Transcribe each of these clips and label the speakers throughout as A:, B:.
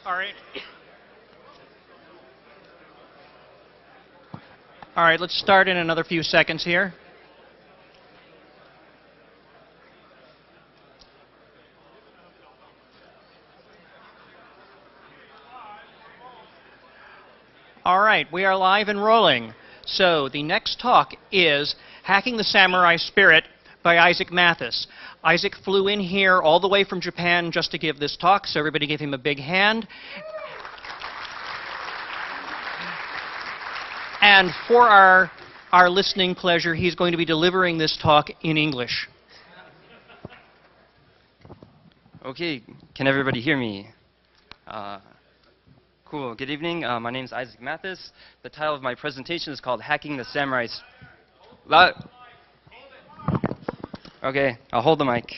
A: All right. All right, let's start in another few seconds here. All right, we are live and rolling. So the next talk is Hacking the Samurai Spirit by Isaac Mathis. Isaac flew in here all the way from Japan just to give this talk, so everybody give him a big hand. And for our listening pleasure, he's going to be delivering this talk in English.
B: Okay, can everybody hear me? Cool, good evening. My name is Isaac Mathis. The title of my presentation is called Hacking the Samurai Okay, I'll hold the mic.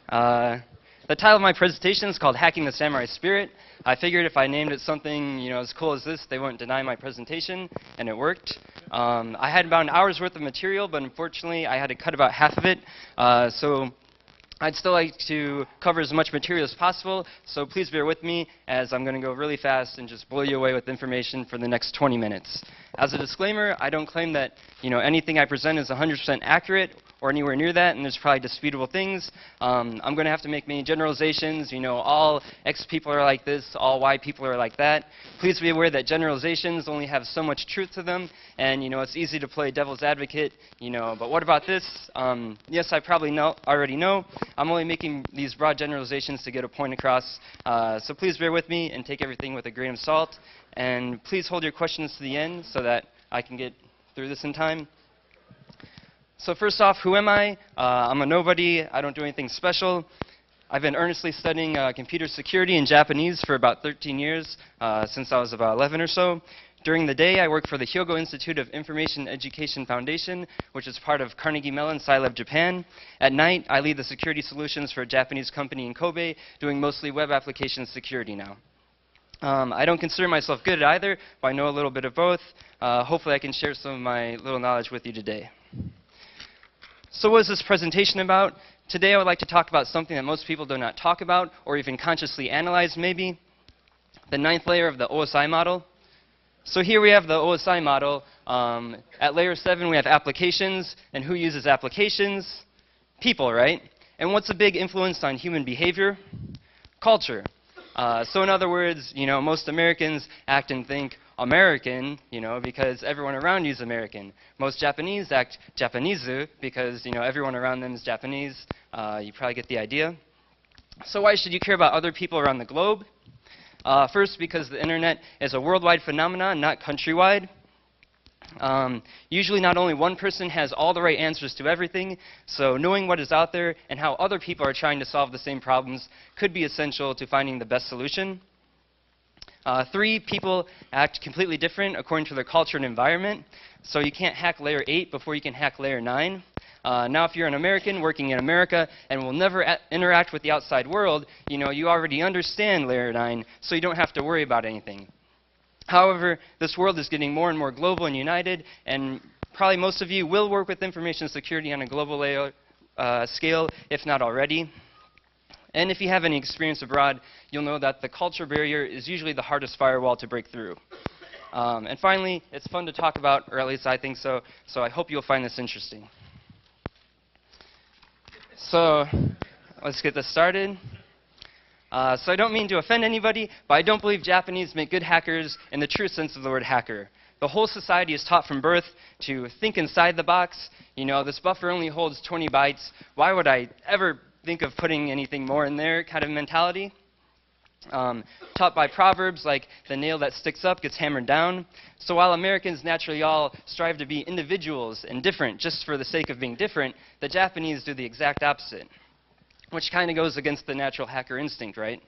B: The title of my presentation is called Hacking the Samurai Spirit. I figured if I named it something as cool as this, they wouldn't deny my presentation, and it worked. I had about an hour's worth of material, but unfortunately I had to cut about half of it. So I'd still like to cover as much material as possible, so please bear with me as I'm going to go really fast and just blow you away with information for the next 20 minutes. As a disclaimer, I don't claim that anything I present is 100% accurate or anywhere near that, and there's probably disputable things. I'm going to have to make many generalizations. All X people are like this, all Y people are like that. Please be aware that generalizations only have so much truth to them, and it's easy to play devil's advocate. But what about this? Yes, I probably already know. I'm only making these broad generalizations to get a point across. So please bear with me and take everything with a grain of salt. And please hold your questions to the end so that I can get through this in time. So first off, who am I? I'm a nobody. I don't do anything special. I've been earnestly studying computer security in Japanese for about 13 years, since I was about 11 or so. During the day, I work for the Hyogo Institute of Information Education Foundation, which is part of Carnegie Mellon Scilab Japan. At night, I lead the security solutions for a Japanese company in Kobe, doing mostly web application security now. I don't consider myself good at either, but I know a little bit of both. Hopefully I can share some of my little knowledge with you today. So what is this presentation about? Today I would like to talk about something that most people do not talk about or even consciously analyze maybe, the 9th layer of the OSI model. So here we have the OSI model. At layer 7 we have applications, and who uses applications? People, right? And what's a big influence on human behavior? Culture. So in other words, most Americans act and think American, because everyone around you is American. Most Japanese act Japanizu because, everyone around them is Japanese. You probably get the idea. So why should you care about other people around the globe? First, because the internet is a worldwide phenomenon, not countrywide. Usually not only one person has all the right answers to everything, so knowing what is out there and how other people are trying to solve the same problems could be essential to finding the best solution. 3, people act completely different according to their culture and environment, so you can't hack layer 8 before you can hack layer 9. Now if you're an American working in America and will never interact with the outside world, you already understand layer 9, so you don't have to worry about anything. However, this world is getting more and more global and united, and probably most of you will work with information security on a global scale, if not already. And if you have any experience abroad, you'll know that the culture barrier is usually the hardest firewall to break through. And finally, it's fun to talk about, or at least I think so, so I hope you'll find this interesting. So let's get this started. So I don't mean to offend anybody, but I don't believe Japanese make good hackers in the true sense of the word hacker. The whole society is taught from birth to think inside the box. This buffer only holds 20 bytes. Why would I ever think of putting anything more in there kind of mentality? Taught by proverbs like the nail that sticks up gets hammered down. So while Americans naturally all strive to be individuals and different just for the sake of being different, the Japanese do the exact opposite, which kind of goes against the natural hacker instinct, right?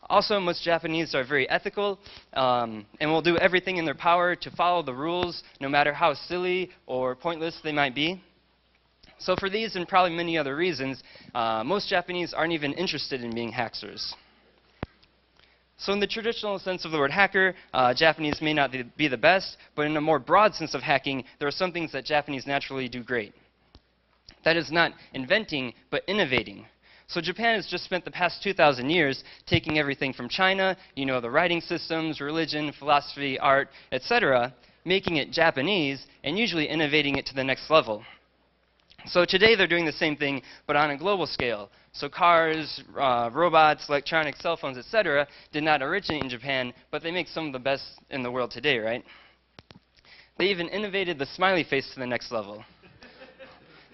B: Also, most Japanese are very ethical and will do everything in their power to follow the rules, no matter how silly or pointless they might be. So for these and probably many other reasons, most Japanese aren't even interested in being hackers. So in the traditional sense of the word hacker, Japanese may not be the best, but in a more broad sense of hacking, there are some things that Japanese naturally do great. That is not inventing, but innovating. So Japan has just spent the past 2,000 years taking everything from China, you know, the writing systems, religion, philosophy, art, etc., making it Japanese, and usually innovating it to the next level. So today they're doing the same thing, but on a global scale. So cars, robots, electronics, cell phones, etc. did not originate in Japan, but they make some of the best in the world today, right? They even innovated the smiley face to the next level.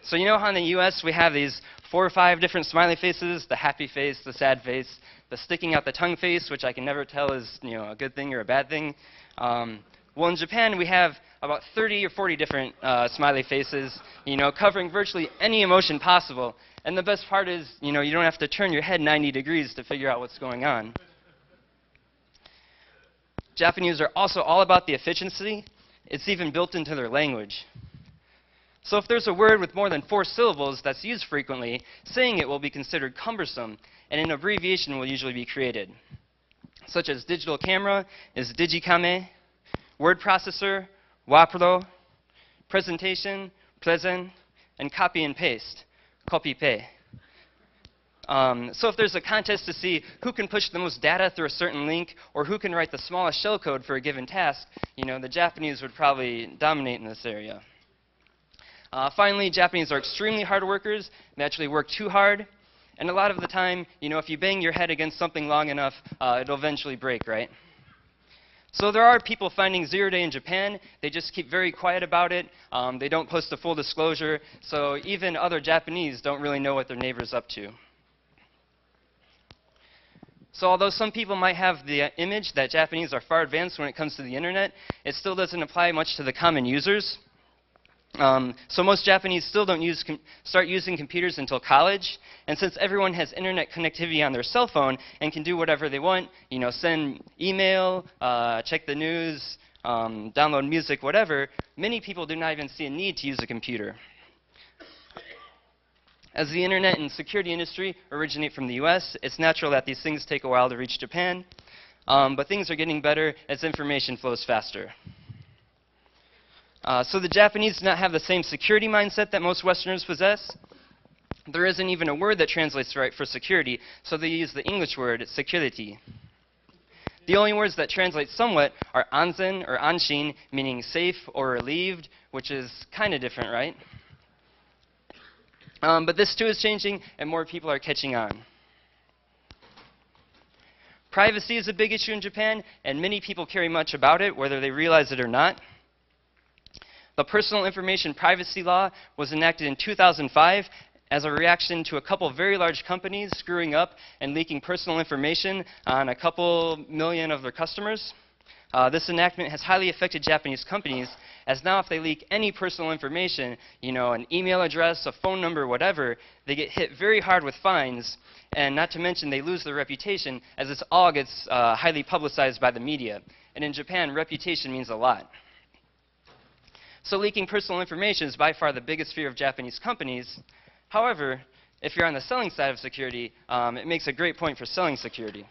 B: So you know how in the US we have these 4 or 5 different smiley faces, the happy face, the sad face, the sticking out the tongue face, which I can never tell is, you know, a good thing or a bad thing. Well, in Japan, we have about 30 or 40 different smiley faces, you know, covering virtually any emotion possible. And the best part is, you know, you don't have to turn your head 90 degrees to figure out what's going on. Japanese are also all about the efficiency. It's even built into their language. So if there's a word with more than 4 syllables that's used frequently, saying it will be considered cumbersome, and an abbreviation will usually be created, such as digital camera is digikame, word processor, wapro, presentation, plezen, and copy and paste, copy-paste. So if there's a contest to see who can push the most data through a certain link, or who can write the smallest shellcode for a given task, you know, the Japanese would probably dominate in this area. Finally, Japanese are extremely hard workers. They actually work too hard. And a lot of the time, you know, if you bang your head against something long enough, it'll eventually break, right? So there are people finding 0-day in Japan. They just keep very quiet about it. They don't post a full disclosure. So even other Japanese don't really know what their neighbor's up to. So although some people might have the image that Japanese are far advanced when it comes to the internet, it still doesn't apply much to the common users. So most Japanese still don't start using computers until college. And since everyone has internet connectivity on their cell phone and can do whatever they want, you know, send email, check the news, download music, whatever, many people do not even see a need to use a computer. As the internet and security industry originate from the US, it's natural that these things take a while to reach Japan. But things are getting better as information flows faster. So the Japanese do not have the same security mindset that most Westerners possess. There isn't even a word that translates right for security, so they use the English word security. The only words that translate somewhat are anzen or anshin, meaning safe or relieved, which is kind of different, right? But this too is changing, and more people are catching on. Privacy is a big issue in Japan, and many people care much about it, whether they realize it or not. The Personal Information Privacy Law was enacted in 2005 as a reaction to a couple very large companies screwing up and leaking personal information on a couple million of their customers. This enactment has highly affected Japanese companies, as now if they leak any personal information, you know, an email address, a phone number, whatever, they get hit very hard with fines, and not to mention they lose their reputation, as this all gets highly publicized by the media. And in Japan, reputation means a lot. So leaking personal information is by far the biggest fear of Japanese companies. However, if you're on the selling side of security, it makes a great point for selling security.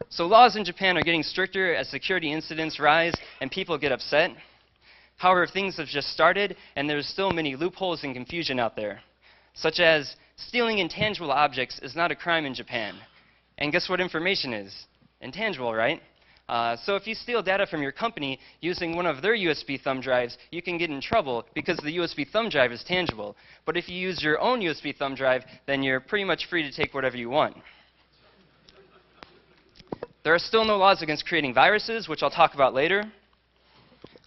B: So laws in Japan are getting stricter as security incidents rise and people get upset. However, things have just started, and there's still many loopholes and confusion out there, such as stealing intangible objects is not a crime in Japan. And guess what information is? Intangible, right? So if you steal data from your company using one of their USB thumb drives, you can get in trouble because the USB thumb drive is tangible. But if you use your own USB thumb drive, then you're pretty much free to take whatever you want. There are still no laws against creating viruses, which I'll talk about later.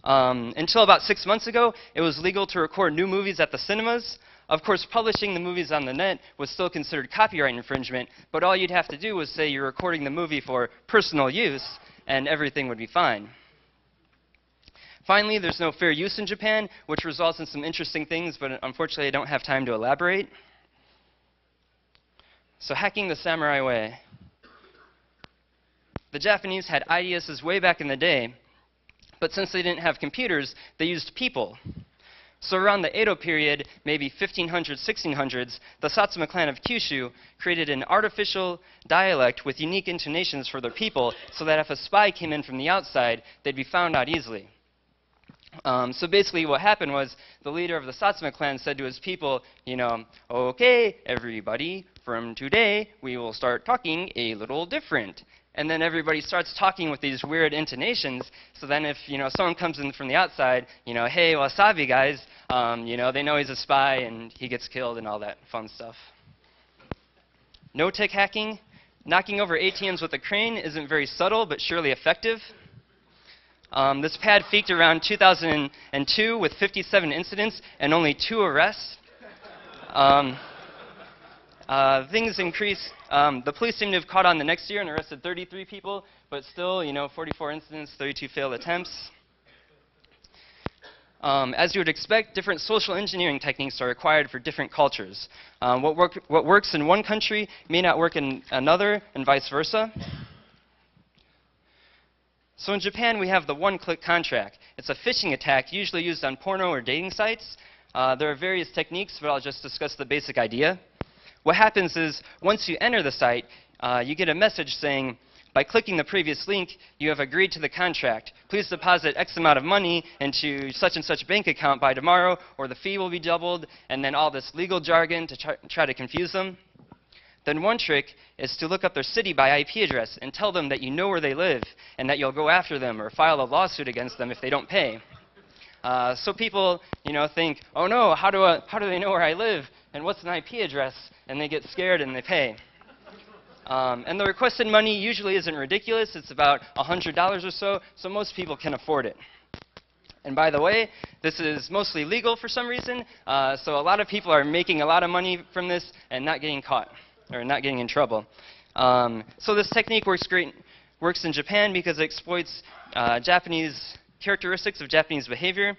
B: Until about 6 months ago, it was legal to record new movies at the cinemas. Of course, publishing the movies on the net was still considered copyright infringement, but all you'd have to do was say you're recording the movie for personal use, and everything would be fine. Finally, there's no fair use in Japan, which results in some interesting things, but unfortunately I don't have time to elaborate. So hacking the samurai way. The Japanese had IDSs way back in the day, but since they didn't have computers, they used people. So around the Edo period, maybe 1500s, 1600s, the Satsuma clan of Kyushu created an artificial dialect with unique intonations for their people so that if a spy came in from the outside, they'd be found out easily. So basically what happened was the leader of the Satsuma clan said to his people, okay, everybody, from today we will start talking a little different. And then everybody starts talking with these weird intonations. So then if someone comes in from the outside, hey, wasabi guys, they know he's a spy and he gets killed and all that fun stuff. No-tech hacking. Knocking over ATMs with a crane isn't very subtle but surely effective. This pad peaked around 2002 with 57 incidents and only 2 arrests. Things increased. The police seem to have caught on the next year and arrested 33 people, but still, 44 incidents, 32 failed attempts. As you would expect, different social engineering techniques are required for different cultures. What works in one country may not work in another, and vice versa. So in Japan, we have the one-click contract. It's a phishing attack usually used on porno or dating sites. There are various techniques, but I'll just discuss the basic idea. What happens is, once you enter the site, you get a message saying, by clicking the previous link, you have agreed to the contract. Please deposit X amount of money into such and such bank account by tomorrow, or the fee will be doubled, and then all this legal jargon to try to confuse them. Then one trick is to look up their city by IP address and tell them that you know where they live and that you'll go after them or file a lawsuit against them if they don't pay. So people, think, oh no, how do they know where I live and what's an IP address? And they get scared and they pay. And the requested money usually isn't ridiculous. It's about $100 or so, so most people can afford it. And by the way, this is mostly legal for some reason, so a lot of people are making a lot of money from this and not getting caught, or not getting in trouble. So this technique works in Japan because it exploits characteristics of Japanese behavior.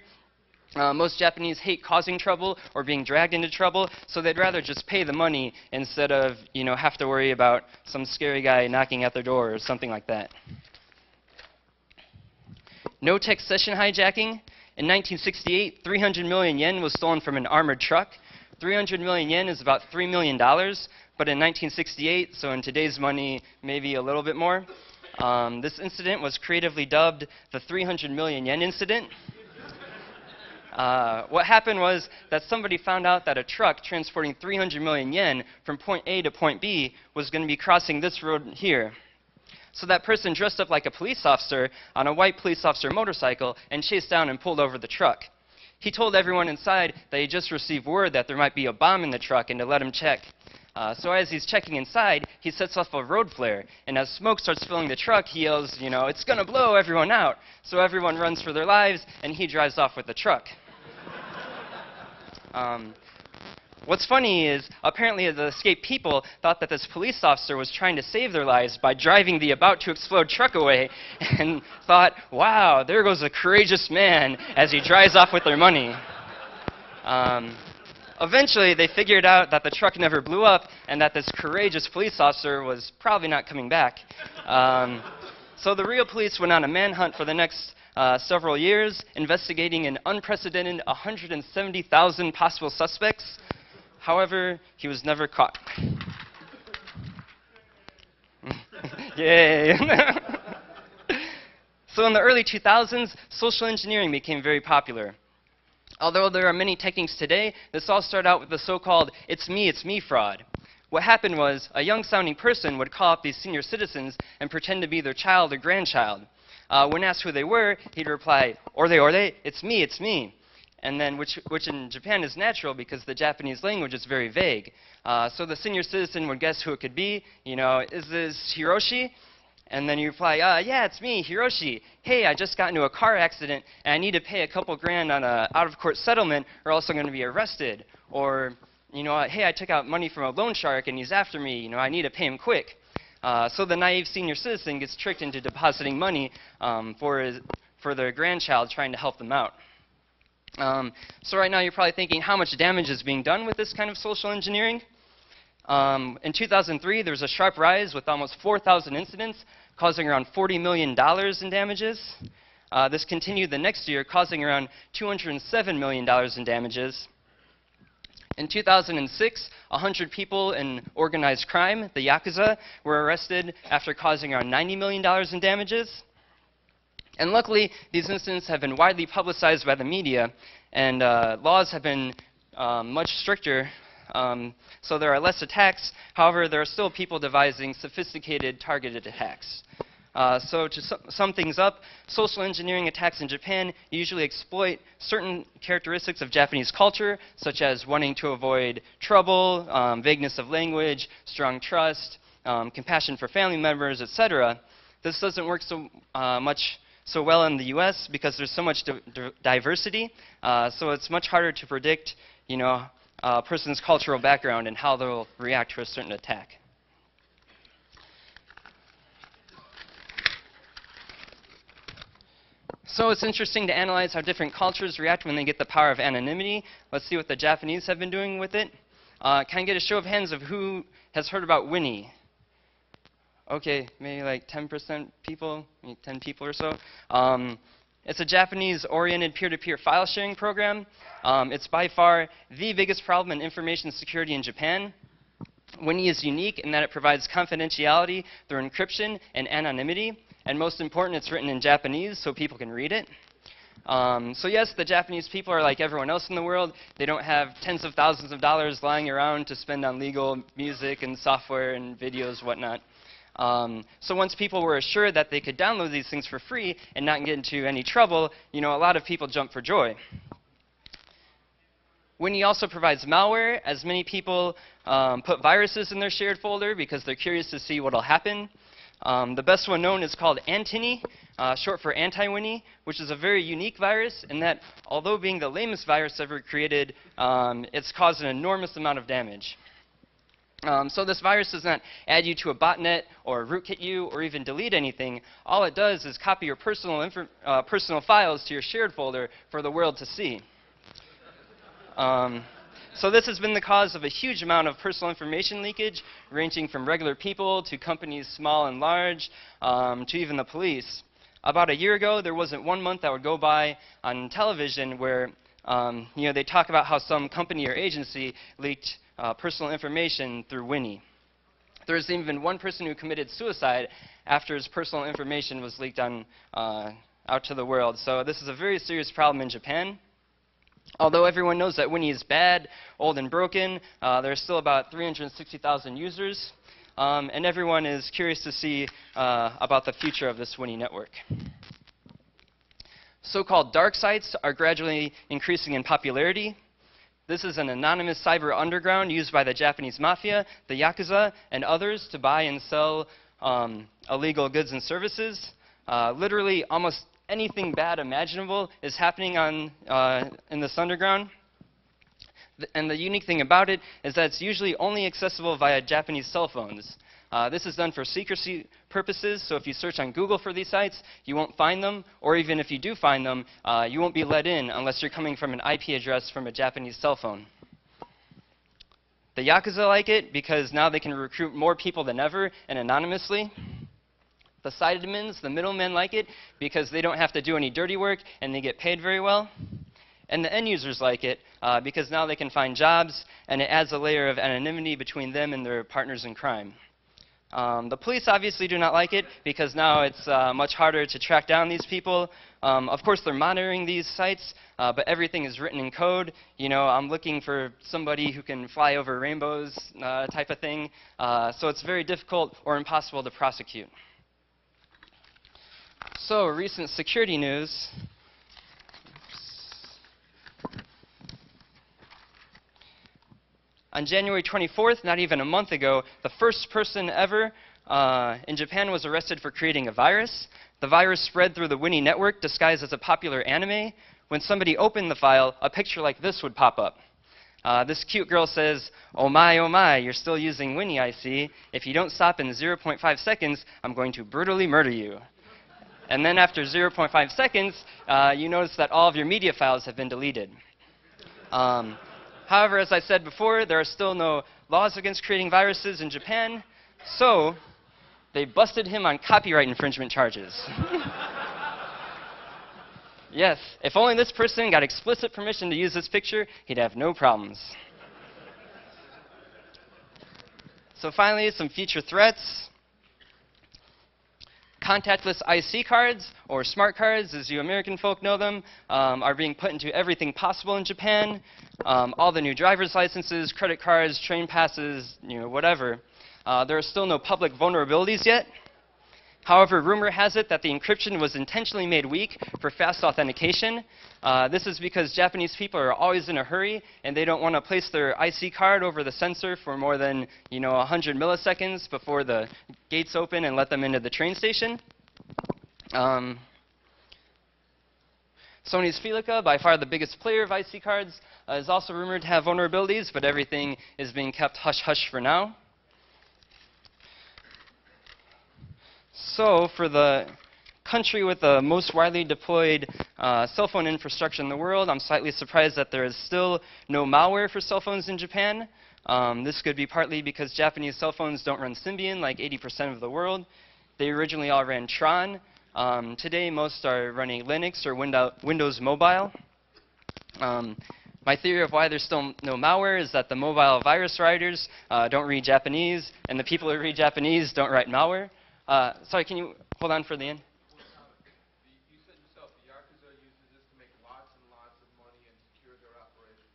B: Most Japanese hate causing trouble or being dragged into trouble, so they'd rather just pay the money instead of have to worry about some scary guy knocking at their door or something like that. No-tech session hijacking. In 1968, 300 million yen was stolen from an armored truck. 300 million yen is about $3 million, but in 1968, so in today's money, maybe a little bit more, this incident was creatively dubbed the 300 million yen incident. What happened was that somebody found out that a truck transporting 300 million yen from point A to point B was going to be crossing this road here. So that person dressed up like a police officer on a white police officer motorcycle and chased down and pulled over the truck. He told everyone inside that he just received word that there might be a bomb in the truck and to let him check. So as he's checking inside, he sets off a road flare. And as smoke starts filling the truck, he yells, it's going to blow everyone out. So everyone runs for their lives, and he drives off with the truck. What's funny is, apparently the escaped people thought that this police officer was trying to save their lives by driving the about-to-explode truck away, and thought, wow, there goes a courageous man as he drives off with their money. Eventually, they figured out that the truck never blew up, and that this courageous police officer was probably not coming back. So the real police went on a manhunt for the next several years, investigating an unprecedented 170,000 possible suspects. However, he was never caught. Yay! So in the early 2000s, social engineering became very popular. Although there are many techniques today, this all started out with the so-called it's me fraud. What happened was a young-sounding person would call up these senior citizens and pretend to be their child or grandchild. When asked who they were, he'd reply, ore, it's me. And then, which in Japan is natural because the Japanese language is very vague. So the senior citizen would guess who it could be. Is this Hiroshi? And then you reply, yeah, it's me, Hiroshi. Hey, I just got into a car accident, and I need to pay a couple grand on an out-of-court settlement, or else I'm going to be arrested. Or, hey, I took out money from a loan shark, and he's after me. I need to pay him quick. So the naive senior citizen gets tricked into depositing money for their grandchild, trying to help them out. So right now you're probably thinking, how much damage is being done with this kind of social engineering? In 2003, there was a sharp rise with almost 4,000 incidents, causing around $40 million in damages. This continued the next year, causing around $207 million in damages. In 2006, 100 people in organized crime, the Yakuza, were arrested after causing around $90 million in damages. And luckily, these incidents have been widely publicized by the media, and laws have been much stricter, so there are less attacks. However, there are still people devising sophisticated, targeted attacks. So to sum things up, social engineering attacks in Japan usually exploit certain characteristics of Japanese culture, such as wanting to avoid trouble, vagueness of language, strong trust, compassion for family members, etc. This doesn't work so well in the U.S. because there's so much diversity, so it's much harder to predict, a person's cultural background and how they'll react to a certain attack. So it's interesting to analyze how different cultures react when they get the power of anonymity. Let's see what the Japanese have been doing with it. Can I get a show of hands of who has heard about Winnie? Okay, maybe like 10% people, maybe 10 people or so. It's a Japanese-oriented peer-to-peer file sharing program. It's by far the biggest problem in information security in Japan. Winnie is unique in that it provides confidentiality through encryption and anonymity. And most important, it's written in Japanese so people can read it. So yes, the Japanese people are like everyone else in the world. They don't have tens of thousands of dollars lying around to spend on legal music and software and videos, whatnot. So once people were assured that they could download these things for free and not get into any trouble, a lot of people jumped for joy. Winnie also provides malware, as many people put viruses in their shared folder because they're curious to see what will happen. The best one known is called Antini, short for anti-Winnie, which is a very unique virus in that, although being the lamest virus ever created, it's caused an enormous amount of damage. So this virus does not add you to a botnet or rootkit you or even delete anything. All it does is copy your personal files to your shared folder for the world to see. So this has been the cause of a huge amount of personal information leakage, ranging from regular people to companies small and large, to even the police. About a year ago, there wasn't one month that would go by on television where they talk about how some company or agency leaked personal information through Winnie. There was even one person who committed suicide after his personal information was leaked out to the world. So this is a very serious problem in Japan. Although everyone knows that Winnie is bad, old, and broken, there are still about 360,000 users, and everyone is curious to see about the future of this Winnie network. So-called dark sites are gradually increasing in popularity. This is an anonymous cyber underground used by the Japanese mafia, the Yakuza, and others to buy and sell illegal goods and services. Literally, almost anything bad imaginable is happening in this underground. And the unique thing about it is that it's usually only accessible via Japanese cell phones. This is done for secrecy purposes, so if you search on Google for these sites, you won't find them, or even if you do find them, you won't be let in unless you're coming from an IP address from a Japanese cell phone. The Yakuza like it because now they can recruit more people than ever and anonymously. The side admins, the middlemen, like it because they don't have to do any dirty work and they get paid very well. And the end users like it because now they can find jobs and it adds a layer of anonymity between them and their partners in crime. The police obviously do not like it because now it's much harder to track down these people. Of course, they're monitoring these sites, but everything is written in code. I'm looking for somebody who can fly over rainbows type of thing. So it's very difficult or impossible to prosecute. So, recent security news. On January 24th, not even a month ago, the first person ever in Japan was arrested for creating a virus. The virus spread through the Winnie network disguised as a popular anime. When somebody opened the file, a picture like this would pop up. This cute girl says, oh my, you're still using Winnie, I see. If you don't stop in 0.5 seconds, I'm going to brutally murder you. And then after 0.5 seconds, you notice that all of your media files have been deleted. However, as I said before, there are still no laws against creating viruses in Japan, so they busted him on copyright infringement charges. Yes, if only this person got explicit permission to use this picture, he'd have no problems. So finally, some future threats. contactless IC cards, or smart cards, as you American folk know them, are being put into everything possible in Japan. All the new driver's licenses, credit cards, train passes, whatever. There are still no public vulnerabilities yet. However, rumor has it that the encryption was intentionally made weak for fast authentication. This is because Japanese people are always in a hurry, and they don't want to place their IC card over the sensor for more than 100 milliseconds before the gates open and let them into the train station. Sony's Felica, by far the biggest player of IC cards, is also rumored to have vulnerabilities, but everything is being kept hush-hush for now. So for the country with the most widely deployed cell phone infrastructure in the world, I'm slightly surprised that there is still no malware for cell phones in Japan. This could be partly because Japanese cell phones don't run Symbian like 80% of the world. They originally all ran Tron. Today, most are running Linux or Windows Mobile. My theory of why there's still no malware is that the mobile virus writers don't read Japanese, and the people who read Japanese don't write malware. Sorry, can you hold on for the end?
C: You said yourself, the Yakuza uses this to make lots and lots of money and secure their operation.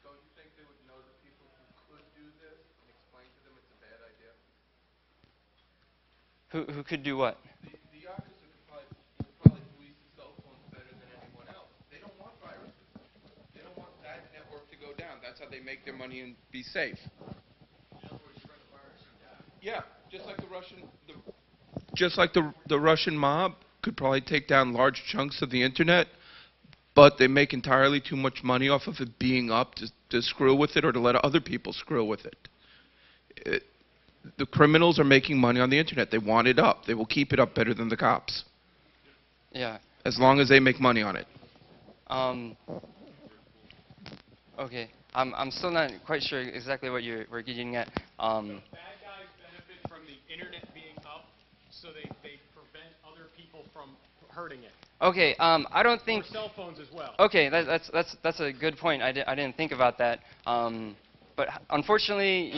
C: Don't you think they would know the people who could do this and explain to them it's a bad idea?
B: Who could do what?
C: The Yakuza could probably police the cell phones better than anyone else. They don't want viruses. They don't want that network to go down. That's how they make their money and be safe. Yeah, just like the Russian mob could probably take down large chunks of the internet, but they make entirely too much money off of it being up to screw with it or to let other people screw with it. The criminals are making money on the internet. They want it up. They will keep it up better than the cops.
B: Yeah.
C: As long as they make money on it.
B: Okay. I'm still not quite sure exactly what we're getting at.
D: From the internet being up, so they prevent other people from hurting it.
B: Okay, I don't think.
D: Or cell phones as well.
B: Okay, that's a good point. I didn't think about that. But unfortunately,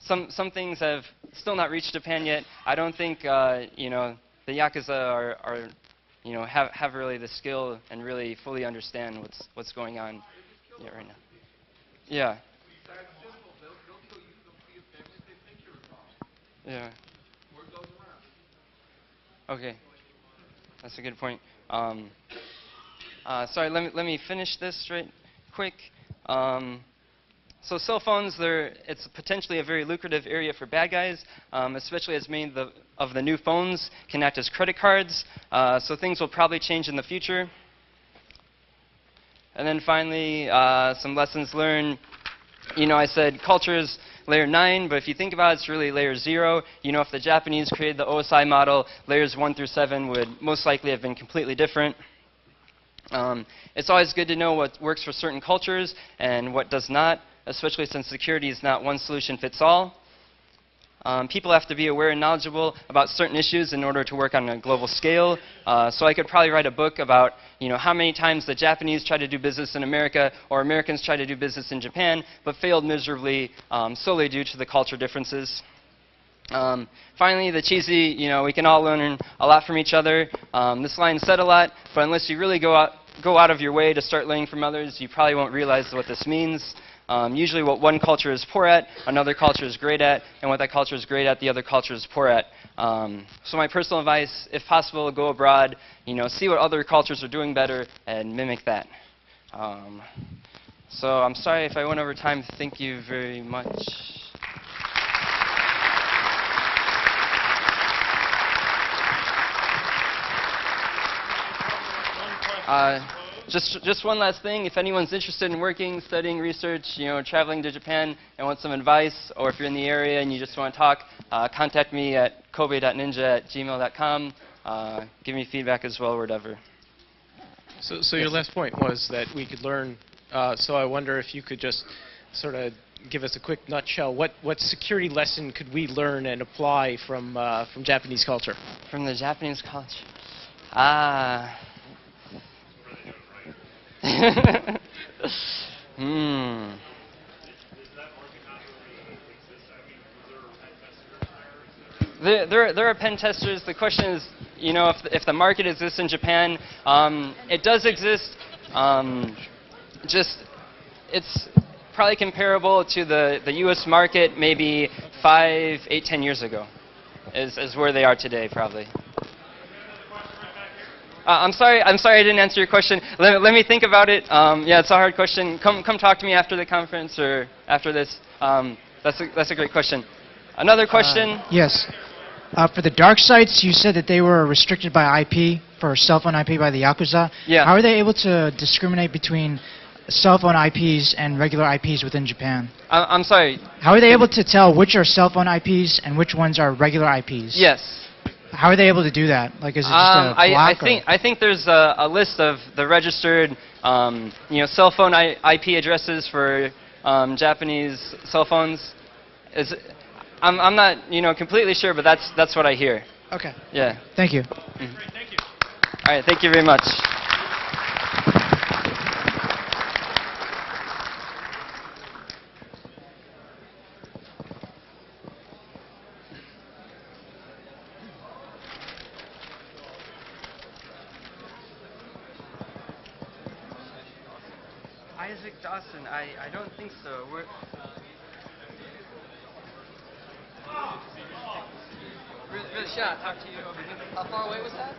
B: some things have still not reached Japan yet. I don't think the Yakuza have really the skill and really fully understand what's going on right now. Yeah. Yeah. Okay. That's a good point. Sorry, let me finish this right quick. So cell phones, it's potentially a very lucrative area for bad guys, especially as many of the new phones can act as credit cards. So things will probably change in the future. And then finally, some lessons learned. I said cultures layer 9, but if you think about it, it's really layer 0. If the Japanese created the OSI model, layers 1 through 7 would most likely have been completely different. It's always good to know what works for certain cultures and what does not, especially since security is not one solution fits all. People have to be aware and knowledgeable about certain issues in order to work on a global scale. So I could probably write a book about how many times the Japanese tried to do business in America or Americans tried to do business in Japan, but failed miserably solely due to the culture differences. Finally, the cheesy, we can all learn a lot from each other. This line said a lot, but unless you really go out of your way to start learning from others, you probably won't realize what this means. Usually what one culture is poor at, another culture is great at, and what that culture is great at, the other culture is poor at. So my personal advice, if possible, go abroad, see what other cultures are doing better, and mimic that. So I'm sorry if I went over time. Thank you very much. Just one last thing. If anyone's interested in working, studying, research, traveling to Japan and want some advice, or if you're in the area and you just want to talk, contact me at kobe.ninja@gmail.com. Give me feedback as well, or whatever.
D: So your last point was that we could learn. So I wonder if you could just sort of give us a quick nutshell. What security lesson could we learn and apply from Japanese culture?
B: From the Japanese culture? There are pen testers. The question is, you know, if the market exists in Japan, it does exist. Just it's probably comparable to the U.S. market maybe 5, 8, 10 years ago, is where they are today probably. I'm sorry I didn't answer your question. Let me think about it. Yeah, it's a hard question. Come talk to me after the conference or after this. That's a great question. Another question?
E: Yes. For the dark sites, you said that they were restricted by IP, for cell phone IP by the Yakuza.
B: Yeah.
E: How are they able to discriminate between cell phone IPs and regular IPs within Japan?
B: I'm sorry.
E: How are they able to tell which are cell phone IPs and which ones are regular IPs?
B: Yes.
E: How are they able to do that? Like, is it just a block?
B: I think there's a list of the registered, you know, cell phone IP addresses for Japanese cell phones. I'm not, you know, completely sure, but that's what I hear.
E: Okay.
B: Yeah.
E: Thank you.
B: Mm-hmm. Thank you. All right. Thank you very much. Isaac Dawson, I don't think so. Really, should I talk to you over here? How far away was that?